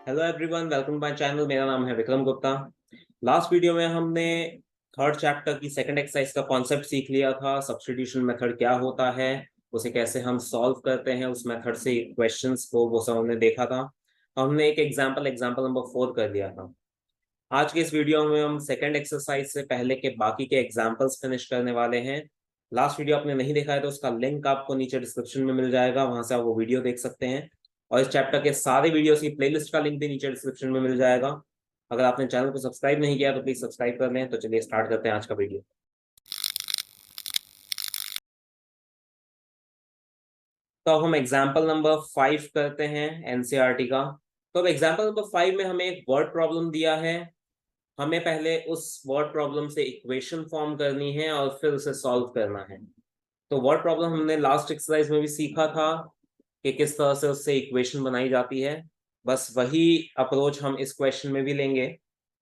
Hello everyone, welcome my channel. मेरा नाम है विक्रम गुप्ता। लास्ट वीडियो में हमने थर्ड चैप्टर की सेकंड एक्सरसाइज का कॉन्सेप्ट सीख लिया था। सब्स्टिट्यूशन मेथड क्या होता है, उसे कैसे हम सॉल्व करते हैं, उस मेथड से क्वेश्चंस को वो सब हमने देखा था। हमने एक एग्जांपल नंबर 4 कर लिया था। आज के इस वीडियो में हम सेकंड एक्सरसाइज से पहले के बाकी के एग्जाम्पल्स फिनिश करने वाले हैं। लास्ट वीडियो आपने नहीं देखा है तो उसका लिंक आपको नीचे डिस्क्रिप्शन में मिल जाएगा, वहां से आप वो वीडियो देख सकते हैं। और इस चैप्टर के सारे वीडियोस की प्लेलिस्ट का लिंक भी नीचे डिस्क्रिप्शन में मिल जाएगा। अगर आपने चैनल को सब्सक्राइब नहीं किया तो प्लीज सब्सक्राइब कर लें। तो चलिए स्टार्ट करते हैं आज का वीडियो। तो अब हम एग्जाम्पल नंबर 5 करते हैं एनसीईआरटी का। तो अब एग्जाम्पल नंबर 5 में हमें एक वर्ड प्रॉब्लम दिया है। हमें पहले उस वर्ड प्रॉब्लम से इक्वेशन फॉर्म करनी है और फिर उसे सॉल्व करना है। तो वर्ड प्रॉब्लम हमने लास्ट एक्सरसाइज में भी सीखा था कि किस तरह से उससे इक्वेशन बनाई जाती है। बस वही अप्रोच हम इस क्वेश्चन में भी लेंगे।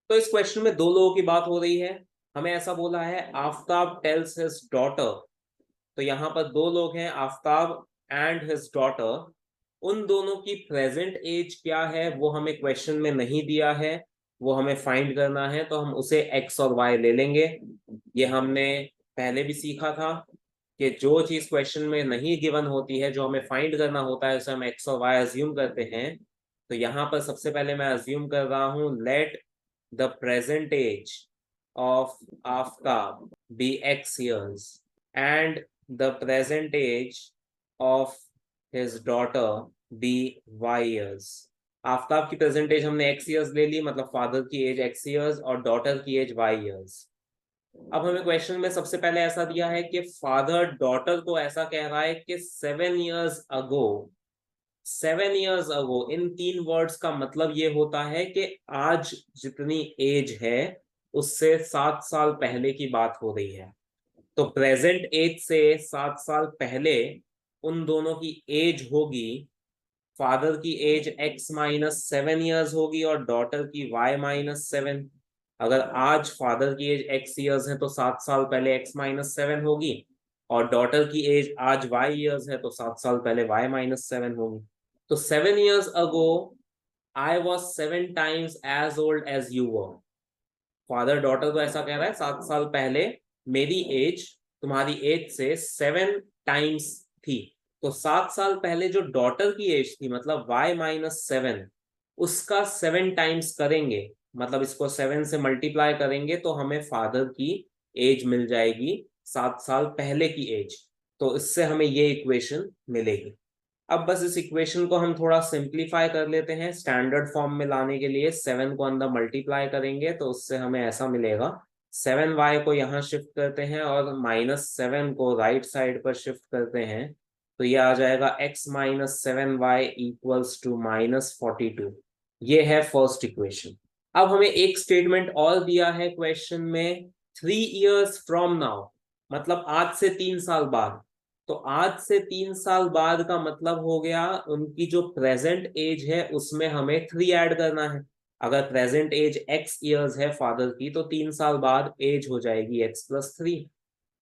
तो इस क्वेश्चन में दो लोगों की बात हो रही है। हमें ऐसा बोला है आफ्ताब टेल्स हिज डॉटर। तो यहाँ पर दो लोग हैं, आफ्ताब एंड हिज डॉटर। उन दोनों की प्रेजेंट एज क्या है वो हमें क्वेश्चन में नहीं दिया है, वो हमें फाइंड करना है। तो हम उसे एक्स और वाई ले लेंगे। ये हमने पहले भी सीखा था कि जो चीज क्वेश्चन में नहीं गिवन होती है, जो हमें फाइंड करना होता है, उसे हम एक्स और वाई अज्यूम करते हैं। तो यहाँ पर सबसे पहले मैं अज्यूम कर रहा हूँ let the present age of Aftab be x years and the present age of his daughter be y years. Aftab की प्रेजेंट एज हमने एक्स ईयर्स ले ली, मतलब फादर की एज एक्स ईयर्स और डॉटर की एज वाई ईयर्स। अब हमें क्वेश्चन में सबसे पहले ऐसा दिया है कि फादर डॉटर को ऐसा कह रहा है कि 7 years ago। 7 years ago इन तीन वर्ड्स का मतलब ये होता है कि आज जितनी एज है उससे 7 साल पहले की बात हो रही है। तो प्रेजेंट एज से 7 साल पहले उन दोनों की एज होगी। फादर की एज x-7 years होगी और डॉटर की y-7। अगर आज फादर की एज x ईयर्स है तो 7 साल पहले x-7 होगी, और डॉटर की एज आज y ईयर्स है तो 7 साल पहले y-7 होगी। तो 7 years ago I was 7 times as old as you were। Father daughter को ऐसा कह रहा है 7 साल पहले मेरी एज तुम्हारी एज से 7 टाइम्स थी। तो 7 साल पहले जो डॉटर की एज थी, मतलब y-7, उसका 7 टाइम्स करेंगे, मतलब इसको 7 से मल्टीप्लाई करेंगे तो हमें फादर की एज मिल जाएगी, 7 साल पहले की एज। तो इससे हमें ये इक्वेशन मिलेगी। अब बस इस इक्वेशन को हम थोड़ा सिंप्लीफाई कर लेते हैं। स्टैंडर्ड फॉर्म में लाने के लिए 7 को अंदर मल्टीप्लाई करेंगे तो उससे हमें ऐसा मिलेगा। 7y को यहाँ शिफ्ट करते हैं और -7 को राइट साइड पर शिफ्ट करते हैं। तो ये आ जाएगा x-7y इक्वल्स टू -42। ये है फर्स्ट इक्वेशन। अब हमें एक स्टेटमेंट और दिया है क्वेश्चन में, 3 years फ्रॉम नाउ, मतलब आज से 3 साल बाद। तो आज से 3 साल बाद का मतलब हो गया उनकी जो प्रेजेंट एज है उसमें हमें 3 ऐड करना है। अगर प्रेजेंट एज x ईयर्स है फादर की तो 3 साल बाद एज हो जाएगी x+3,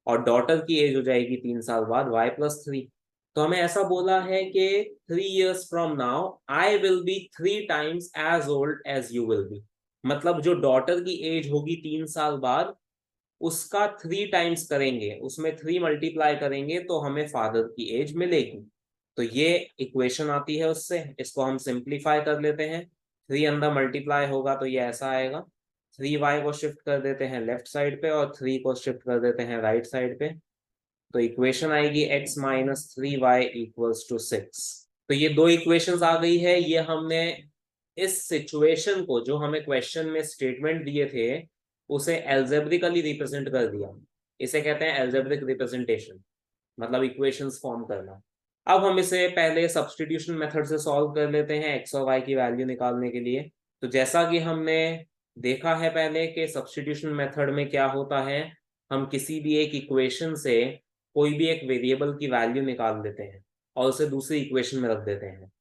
और डॉटर की एज हो जाएगी 3 साल बाद y+3। तो हमें ऐसा बोला है कि 3 years from now I will be 3 times as old as you will be. मतलब जो डॉटर की एज होगी 3 साल बाद, उसका 3 टाइम्स करेंगे, उसमें 3 मल्टीप्लाई करेंगे तो हमें फादर की एज मिलेगी। तो ये इक्वेशन आती है उससे। इसको हम सिंप्लीफाई कर लेते हैं। 3 अंदर मल्टीप्लाई होगा तो ये ऐसा आएगा। 3y को शिफ्ट कर देते हैं लेफ्ट साइड पे और 3 को शिफ्ट कर देते हैं राइट साइड पे। तो इक्वेशन आएगी x-3y इक्वल्स टू 6। तो ये दो इक्वेशंस आ गई है। ये हमने इस सिचुएशन को, जो हमें क्वेश्चन में स्टेटमेंट दिए थे, उसे एल्जेब्रिकली रिप्रेजेंट कर दिया। इसे कहते हैं एल्जेब्रिक रिप्रेजेंटेशन, मतलब इक्वेशंस फॉर्म करना। अब हम इसे पहले सब्स्टिट्यूशन मेथड से सॉल्व कर लेते हैं एक्स और वाई की वैल्यू निकालने के लिए। तो जैसा कि हमने देखा है पहले कि सब्स्टिट्यूशन मेथड में क्या होता है, हम किसी भी एक इक्वेशन से कोई भी एक वेरिएबल की वैल्यू निकाल देते हैं और उसे दूसरी इक्वेशन में रख देते हैं।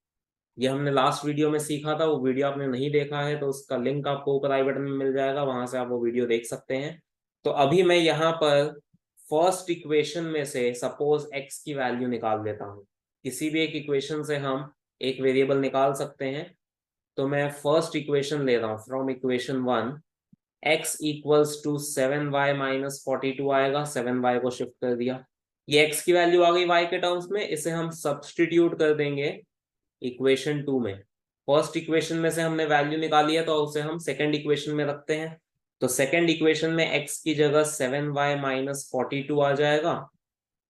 ये हमने लास्ट वीडियो में सीखा था। वो वीडियो आपने नहीं देखा है तो उसका लिंक आपको ऊपर आई बटन में मिल जाएगा, वहां से आप वो वीडियो देख सकते हैं। तो अभी मैं यहाँ पर फर्स्ट इक्वेशन में से सपोज x की वैल्यू निकाल देता हूँ। किसी भी एक इक्वेशन से हम एक वेरिएबल निकाल सकते हैं। तो मैं फर्स्ट इक्वेशन ले रहा हूँ from equation 1, x equals to 7y minus 42 आएगा, 7y को शिफ्ट कर दिया, ये x की वैल्यू आ गई y के टर्म्स में, इसे हम सब्सटीट्यूट कर देंगे इक्वेशन 2 में। फर्स्ट इक्वेशन में से हमने वैल्यू निकाली है तो उसे हम सेकंड इक्वेशन में रखते हैं। तो सेकंड इक्वेशन में x की जगह 7y माइनस 42 आ जाएगा,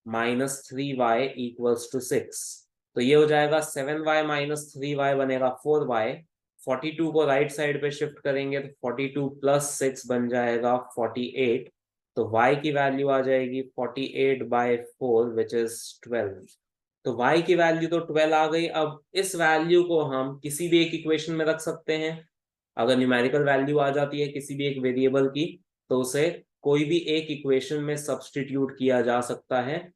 माइनस 3y इक्वल्स टू 6। तो ये हो जाएगा 7y माइनस 3y बनेगा 4y, 42 को राइट साइड पे शिफ्ट करेंगे तो 42 प्लस 6 बन जाएगा 48। तो y की वैल्यू आ जाएगी 48/4 विच इज 12। तो y की वैल्यू तो 12 आ गई। अब इस वैल्यू को हम किसी भी एक इक्वेशन में रख सकते हैं। अगर न्यूमेरिकल वैल्यू आ जाती है किसी भी एक वेरिएबल की तो उसे कोई भी एक इक्वेशन में सब्सटीट्यूट किया जा सकता है।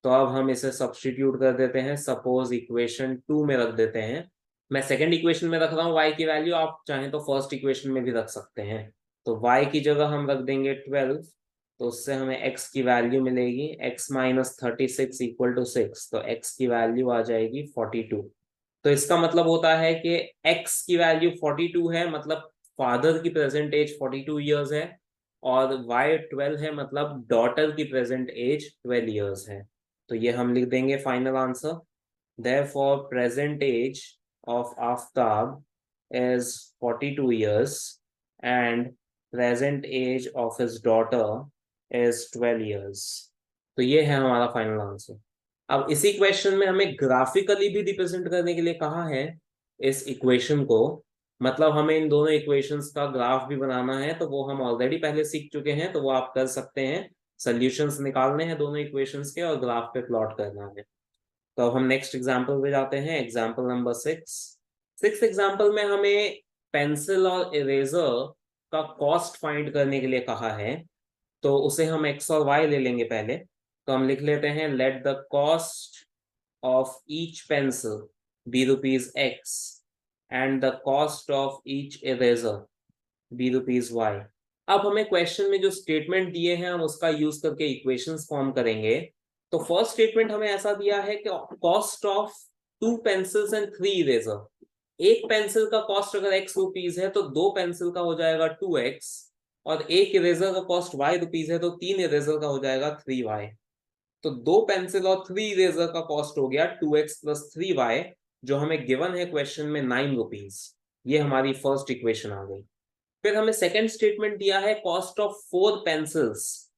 तो अब हम इसे सब्सटीट्यूट कर देते हैं, सपोज इक्वेशन 2 में रख देते हैं। मैं सेकंड इक्वेशन में रख रहा हूँ y की वैल्यू, आप चाहें तो फर्स्ट इक्वेशन में भी रख सकते हैं। तो y की जगह हम रख देंगे 12, तो उससे हमें x की वैल्यू मिलेगी x माइनस 36 इक्वल टू 6, तो x की वैल्यू आ जाएगी 42। तो इसका मतलब होता है कि x की वैल्यू 42 है, मतलब फादर की प्रेजेंट एज 42 ईयर्स है, और y 12 है, मतलब डॉटर की प्रेजेंट एज 12 ईयर्स है। तो ये हम लिख देंगे final answer. Therefore, present age of Aftab is 42 years and present age of his daughter is 12 years. तो ये है हमारा फाइनल आंसर। अब इसी क्वेश्चन में हमें ग्राफिकली भी रिप्रेजेंट करने के लिए कहा है इस इक्वेशन को, मतलब हमें इन दोनों इक्वेशंस का ग्राफ भी बनाना है, तो वो हम ऑलरेडी पहले सीख चुके हैं, तो वो आप कर सकते हैं। सॉल्यूशंस निकालने हैं दोनों इक्वेशंस के और ग्राफ पे प्लॉट करना है। तो अब हम नेक्स्ट एग्जाम्पल पे जाते हैं, एग्जाम्पल नंबर 6। सिक्स एग्जाम्पल में हमें पेंसिल और इरेजर का कॉस्ट फाइंड करने के लिए कहा है। तो उसे हम एक्स और वाई ले लेंगे पहले। तो हम लिख लेते हैं let the cost of each pencil be rupees x and the cost of each eraser be rupees y. अब हमें क्वेश्चन में जो स्टेटमेंट दिए हैं हम उसका यूज करके इक्वेशंस फॉर्म करेंगे। तो फर्स्ट स्टेटमेंट हमें ऐसा दिया है कि cost of 2 pencils and 3 eraser. एक पेंसिल का कॉस्ट अगर x रुपीज है तो 2 पेंसिल का हो जाएगा 2x, और एक इरेजर का कॉस्ट y रुपीज है तो 3 इरेजर का हो जाएगा 3y। तो 2 पेंसिल और 3 इरेजर का कॉस्ट हो गया 2x प्लस 3y, जो हमें गिवन है क्वेश्चन में 9 रुपीज। ये हमारी फर्स्ट इक्वेशन आ गई। फिर हमें सेकंड स्टेटमेंट दिया है कॉस्ट ऑफ 4 पेंसिल्स।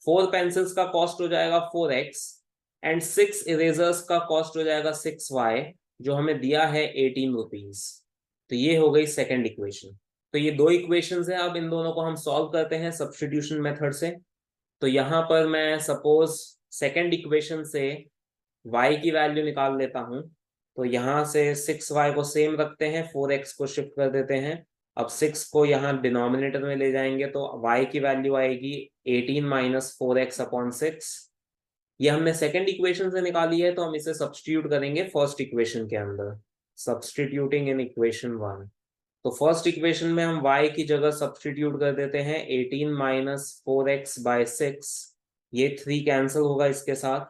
4 पेंसिल्स का कॉस्ट हो जाएगा 4x एंड 6 इरेजर्स का कॉस्ट हो जाएगा 6y, जो हमें दिया है 18 रुपीज। तो ये हो गई सेकंड इक्वेशन। तो ये दो इक्वेशंस हैं, अब इन दोनों को हम सॉल्व करते हैं सब्स्टिट्यूशन मेथड से। तो यहाँ पर मैं सपोज सेकंड इक्वेशन से y की वैल्यू निकाल लेता हूँ। तो यहाँ से 6y को सेम रखते हैं, 4x को शिफ्ट कर देते हैं। अब 6 को यहाँ डिनोमिनेटर में ले जाएंगे तो y की वैल्यू आएगी 18 माइनस 4x अपॉन 6। ये हमने सेकंड इक्वेशन से निकाली है, तो हम इसे सब्स्टिट्यूट करेंगे फर्स्ट इक्वेशन के अंदर, सब्स्टिट्यूटिंग इन इक्वेशन 1। तो फर्स्ट इक्वेशन में हम y की जगह सब्स्टिट्यूट कर देते हैं 18 माइनस 4x/6। ये 3 कैंसिल होगा इसके साथ।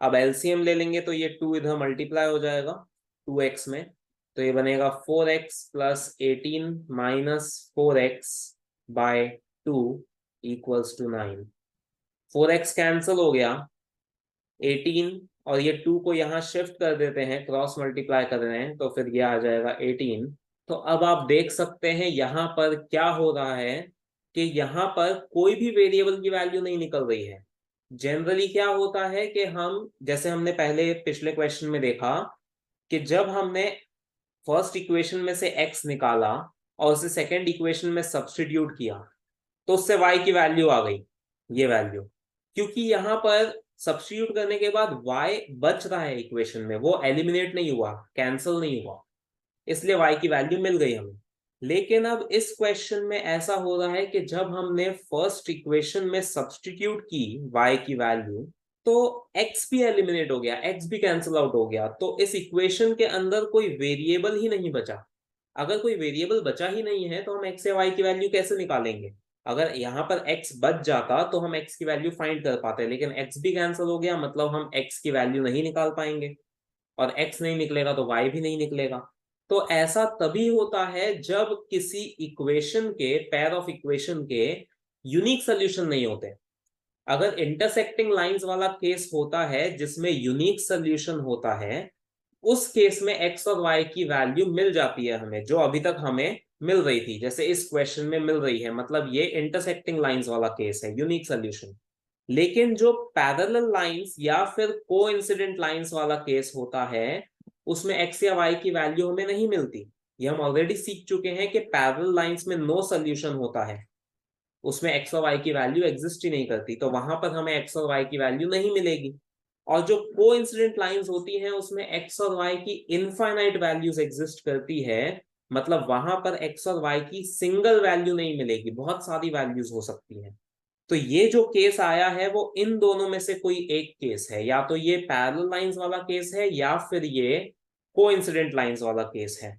अब एलसीएम ले लेंगे तो ये 2 इधर मल्टीप्लाई हो जाएगा 2x में, तो ये बनेगा 4x plus 18 minus 4x/2 equals to 9। 4x cancel हो गया, 18 और ये 2 को यहाँ शिफ्ट कर देते हैं, क्रॉस मल्टीप्लाई कर रहे हैं, तो फिर ये आ जाएगा 18। तो अब आप देख सकते हैं यहाँ पर क्या हो रहा है कि यहाँ पर कोई भी वेरिएबल की वैल्यू नहीं निकल रही है। जनरली क्या होता है कि हम, जैसे हमने पहले पिछले क्वेश्चन में देखा कि जब हमने फर्स्ट इक्वेशन में से x निकाला और उसे सेकंड इक्वेशन में सब्स्टिट्यूट किया तो उससे y की वैल्यू आ गई, ये वैल्यू। क्योंकि यहाँ पर सब्स्टिट्यूट करने के बाद y बच रहा है इक्वेशन में, वो एलिमिनेट नहीं हुआ, कैंसिल नहीं हुआ, इसलिए y की वैल्यू मिल गई हमें। लेकिन अब इस क्वेश्चन में ऐसा हो रहा है कि जब हमने फर्स्ट इक्वेशन में सब्स्टिट्यूट की y की वैल्यू तो x भी एलिमिनेट हो गया, x भी कैंसिल आउट हो गया, तो इस इक्वेशन के अंदर कोई वेरिएबल ही नहीं बचा। अगर कोई वेरिएबल बचा ही नहीं है तो हम x या y की वैल्यू कैसे निकालेंगे? अगर यहाँ पर x बच जाता तो हम x की वैल्यू फाइंड कर पाते, लेकिन x भी कैंसिल हो गया, मतलब हम x की वैल्यू नहीं निकाल पाएंगे, और x नहीं निकलेगा तो y भी नहीं निकलेगा। तो ऐसा तभी होता है जब किसी इक्वेशन के, पेयर ऑफ इक्वेशन के यूनिक सोल्यूशन नहीं होते। अगर इंटरसेक्टिंग लाइंस वाला केस होता है जिसमें यूनिक सोल्यूशन होता है, उस केस में एक्स और वाई की वैल्यू मिल जाती है हमें, जो अभी तक हमें मिल रही थी, जैसे इस क्वेश्चन में मिल रही है, मतलब ये इंटरसेक्टिंग लाइंस वाला केस है, यूनिक सोल्यूशन। लेकिन जो पैरेलल लाइंस या फिर कोइंसिडेंट लाइंस वाला केस होता है, उसमें एक्स या वाई की वैल्यू हमें नहीं मिलती। ये हम ऑलरेडी सीख चुके हैं कि पैरेलल लाइंस में नो सोल्यूशन होता है, उसमें एक्स और वाई की वैल्यू एग्जिस्ट ही नहीं करती, तो वहां पर हमें एक्स और वाई की वैल्यू नहीं मिलेगी। और जो को इंसिडेंट लाइन्स होती हैं उसमें एक्स और वाई की इनफाइनाइट वैल्यूज एग्जिस्ट करती है, मतलब वहां पर एक्स और वाई की सिंगल वैल्यू नहीं मिलेगी, बहुत सारी वैल्यूज हो सकती हैं। तो ये जो केस आया है वो इन दोनों में से कोई एक केस है, या तो ये पैरेलल लाइंस वाला केस है या फिर ये कोइंसिडेंट लाइंस वाला केस है।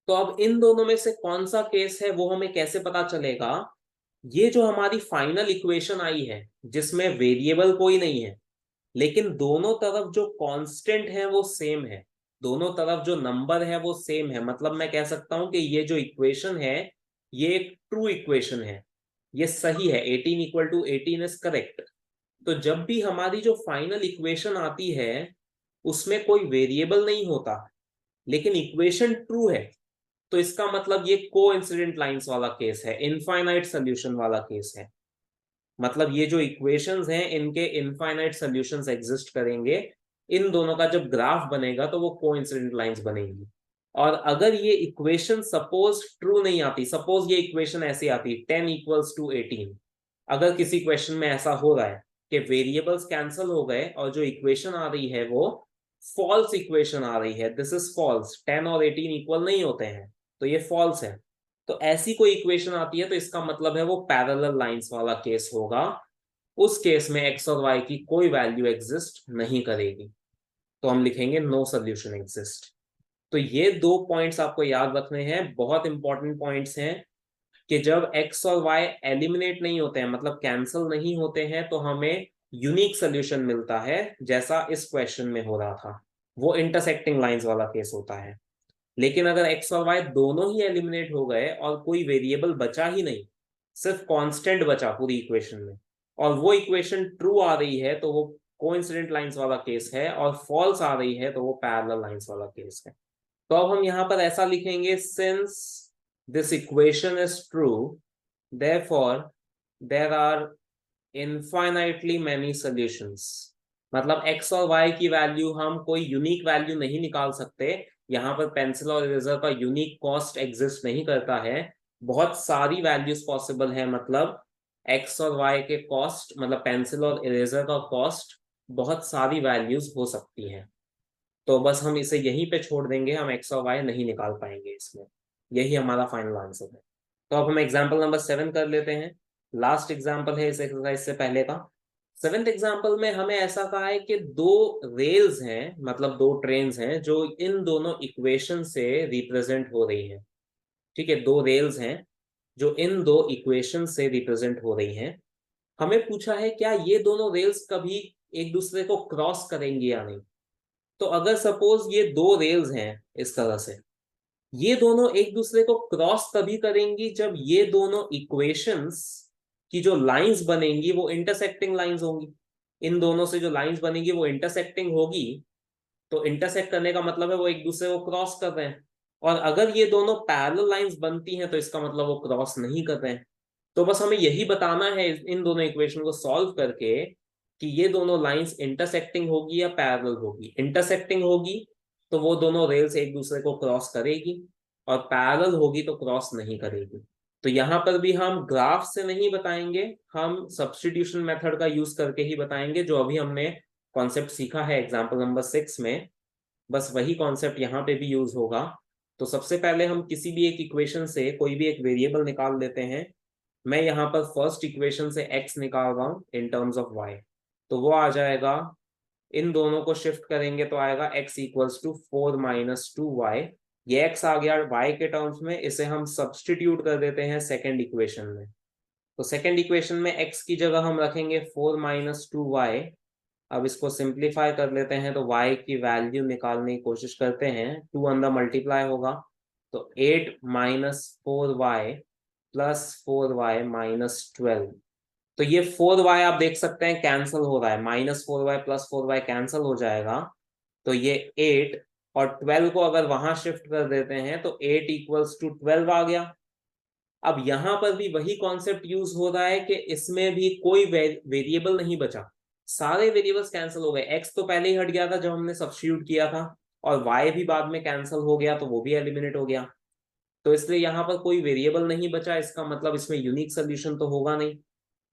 तो अब इन दोनों में से कौन सा केस है वो हमें कैसे पता चलेगा? ये जो हमारी फाइनल इक्वेशन आई है जिसमें वेरिएबल कोई नहीं है, लेकिन दोनों तरफ जो कांस्टेंट है वो सेम है, दोनों तरफ जो नंबर है वो सेम है, मतलब मैं कह सकता हूं कि ये जो इक्वेशन है ये एक ट्रू इक्वेशन है, ये सही है, 18 इक्वल टू 18 इज करेक्ट। तो जब भी हमारी जो फाइनल इक्वेशन आती है उसमें कोई वेरिएबल नहीं होता, लेकिन इक्वेशन ट्रू है, तो इसका मतलब ये कोइंसिडेंट लाइंस वाला केस है, इनफाइनाइट सोल्यूशन वाला केस है। मतलब ये जो इक्वेशंस हैं इनके इनफाइनाइट सॉल्यूशंस एग्जिस्ट करेंगे, इन दोनों का जब ग्राफ बनेगा तो वो कोइंसिडेंट लाइंस बनेंगी। और अगर ये इक्वेशन सपोज ट्रू नहीं आती, सपोज ये इक्वेशन ऐसी आती 10 इक्वल्स टू 18, अगर किसी क्वेश्चन में ऐसा हो रहा है कि वेरिएबल्स कैंसिल हो गए और जो इक्वेशन आ रही है वो फॉल्स इक्वेशन आ रही है, दिस इज फॉल्स, 10 और 18 इक्वल नहीं होते हैं, तो ये फॉल्स है, तो ऐसी कोई इक्वेशन आती है तो इसका मतलब है वो पैरेलल लाइंस वाला केस होगा। उस केस में एक्स और वाई की कोई वैल्यू एग्जिस्ट नहीं करेगी, तो हम लिखेंगे नो सोल्यूशन एग्जिस्ट। तो ये दो पॉइंट्स आपको याद रखने हैं, बहुत इंपॉर्टेंट पॉइंट्स हैं, कि जब एक्स और वाई एलिमिनेट नहीं होते हैं, मतलब कैंसिल नहीं होते हैं, तो हमें यूनिक सोल्यूशन मिलता है, जैसा इस क्वेश्चन में हो रहा था, वो इंटरसेक्टिंग लाइंस वाला केस होता है। लेकिन अगर एक्स और वाई दोनों ही एलिमिनेट हो गए और कोई वेरिएबल बचा ही नहीं, सिर्फ कांस्टेंट बचा पूरी इक्वेशन में, और वो इक्वेशन ट्रू आ रही है, तो वो कोइंसिडेंट लाइंस वाला केस है, और फॉल्स आ रही है तो वो पैरेलल लाइंस वाला केस है। तो अब हम यहां पर ऐसा लिखेंगे, since this equation is true, therefore there are infinitely many solutions. मतलब एक्स और वाई की वैल्यू हम कोई यूनिक वैल्यू नहीं निकाल सकते, यहाँ पर पेंसिल और इरेजर का यूनिक कॉस्ट एग्जिस्ट नहीं करता है, बहुत सारी वैल्यूज पॉसिबल है, मतलब एक्स और वाई के कॉस्ट, मतलब पेंसिल और इरेजर का कॉस्ट बहुत सारी वैल्यूज हो सकती हैं। तो बस हम इसे यहीं पे छोड़ देंगे, हम एक्स और वाई नहीं निकाल पाएंगे इसमें, यही हमारा फाइनल आंसर है। तो अब हम एग्जाम्पल नंबर 7 कर लेते हैं, लास्ट एग्जाम्पल है इस एक्सरसाइज से पहले का। सेवेंथ एग्जाम्पल में हमें ऐसा कहा है कि दो रेल्स हैं, मतलब दो ट्रेन्स हैं जो इन दोनों इक्वेशन से रिप्रेजेंट हो रही हैं। ठीक है, दो रेल्स हैं जो इन दो इक्वेशन से रिप्रेजेंट हो रही हैं। हमें पूछा है क्या ये दोनों रेल्स कभी एक दूसरे को क्रॉस करेंगी या नहीं। तो अगर सपोज ये दो रेल्स हैं इस तरह से, ये दोनों एक दूसरे को क्रॉस तभी करेंगी जब ये दोनों इक्वेशंस की जो लाइंस बनेंगी वो इंटरसेक्टिंग लाइंस होंगी, इन दोनों से जो लाइंस बनेगी वो इंटरसेक्टिंग होगी, तो इंटरसेक्ट करने का मतलब है वो एक दूसरे को क्रॉस कर रहे हैं। और अगर ये दोनों पैरेलल लाइंस बनती हैं तो इसका मतलब वो क्रॉस नहीं कर रहे हैं। तो बस हमें यही बताना है इन दोनों इक्वेशन को सॉल्व करके कि ये दोनों लाइंस इंटरसेक्टिंग होगी या पैरेलल होगी। इंटरसेक्टिंग होगी तो वो दोनों रेल्स एक दूसरे को क्रॉस करेगी, और पैरेलल होगी तो क्रॉस नहीं करेगी। तो यहाँ पर भी हम ग्राफ से नहीं बताएंगे, हम सब्स्टिट्यूशन मेथड का यूज करके ही बताएंगे, जो अभी हमने कॉन्सेप्ट सीखा है एग्जाम्पल नंबर 6 में, बस वही कॉन्सेप्ट यहाँ पे भी यूज होगा। तो सबसे पहले हम किसी भी एक इक्वेशन से कोई भी एक वेरिएबल निकाल लेते हैं। मैं यहाँ पर फर्स्ट इक्वेशन से x निकाल रहा हूँ इन टर्म्स ऑफ y, तो वो आ जाएगा, इन दोनों को शिफ्ट करेंगे तो आएगा x इक्वल्स टू 4 - 2y। ये x आ गया y के टर्म्स में, इसे हम सब्सटीट्यूट कर देते हैं सेकेंड इक्वेशन में। तो सेकेंड इक्वेशन में x की जगह हम रखेंगे 4 - 2y। अब इसको सिंप्लीफाई कर लेते हैं तो y की वैल्यू निकालने की कोशिश करते हैं, 2 अंदर मल्टीप्लाई होगा तो 8 minus 4y plus 4y minus 12। तो ये 4y आप देख सकते हैं कैंसिल हो रहा है, minus 4y plus 4y cancel हो जाएगा। तो ये 8 और 12 को अगर वहां शिफ्ट कर देते हैं तो 8 इक्वल्स टू 12 आ गया। अब यहां पर भी वही कॉन्सेप्ट यूज हो रहा है कि इसमें भी कोई वेरिएबल नहीं बचा, सारे वेरिएबल्स कैंसिल हो गए। एक्स तो पहले ही हट गया था जब हमने सब्स्टिट्यूट किया था, और वाई भी बाद में कैंसिल हो गया, तो वो भी एलिमिनेट हो गया। तो इसलिए यहाँ पर कोई वेरिएबल नहीं बचा, इसका मतलब इसमें यूनिक सोल्यूशन तो होगा नहीं।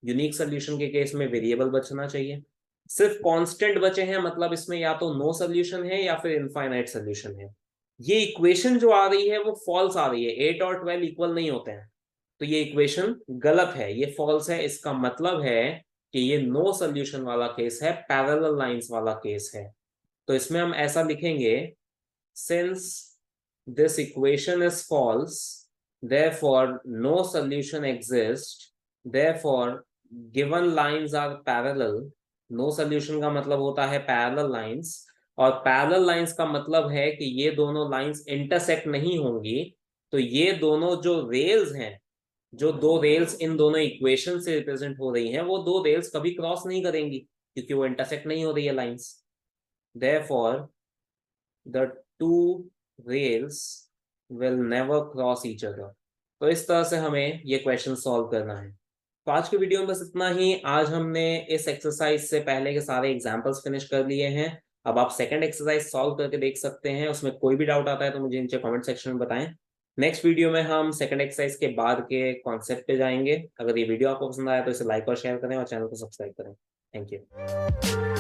यूनिक सोल्यूशन के केस में वेरिएबल बचना चाहिए। सिर्फ कांस्टेंट बचे हैं, मतलब इसमें या तो नो सोल्यूशन है या फिर इनफाइनाइट सोल्यूशन है। ये इक्वेशन जो आ रही है वो फॉल्स आ रही है, 8 और 12 इक्वल नहीं होते हैं, तो ये इक्वेशन गलत है, ये फॉल्स है। इसका मतलब है कि ये नो सोल्यूशन वाला केस है, पैरेलल लाइंस वाला केस है। तो इसमें हम ऐसा लिखेंगे, since this equation is false therefore no solution exists, therefore given lines are parallel। no solution का मतलब होता है parallel lines, और पैरेलल लाइंस का मतलब है कि ये दोनों लाइंस इंटरसेक्ट नहीं होंगी। तो ये दोनों जो रेल्स हैं, जो दो रेल्स इन दोनों इक्वेशन से रिप्रेजेंट हो रही हैं, वो दो रेल्स कभी क्रॉस नहीं करेंगी क्योंकि वो इंटरसेक्ट नहीं हो रही है lines. therefore the two rails will never cross each other। तो इस तरह से हमें ये क्वेश्चन सॉल्व करना है। तो आज के वीडियो में बस इतना ही। आज हमने इस एक्सरसाइज से पहले के सारे एग्जांपल्स फिनिश कर लिए हैं। अब आप सेकंड एक्सरसाइज सॉल्व करके देख सकते हैं, उसमें कोई भी डाउट आता है तो मुझे नीचे कमेंट सेक्शन में बताएं। नेक्स्ट वीडियो में हम सेकंड एक्सरसाइज के बाद के कॉन्सेप्ट पे जाएंगे। अगर ये वीडियो आपको पसंद आया तो इसे लाइक और शेयर करें और चैनल को सब्सक्राइब करें। Thank you.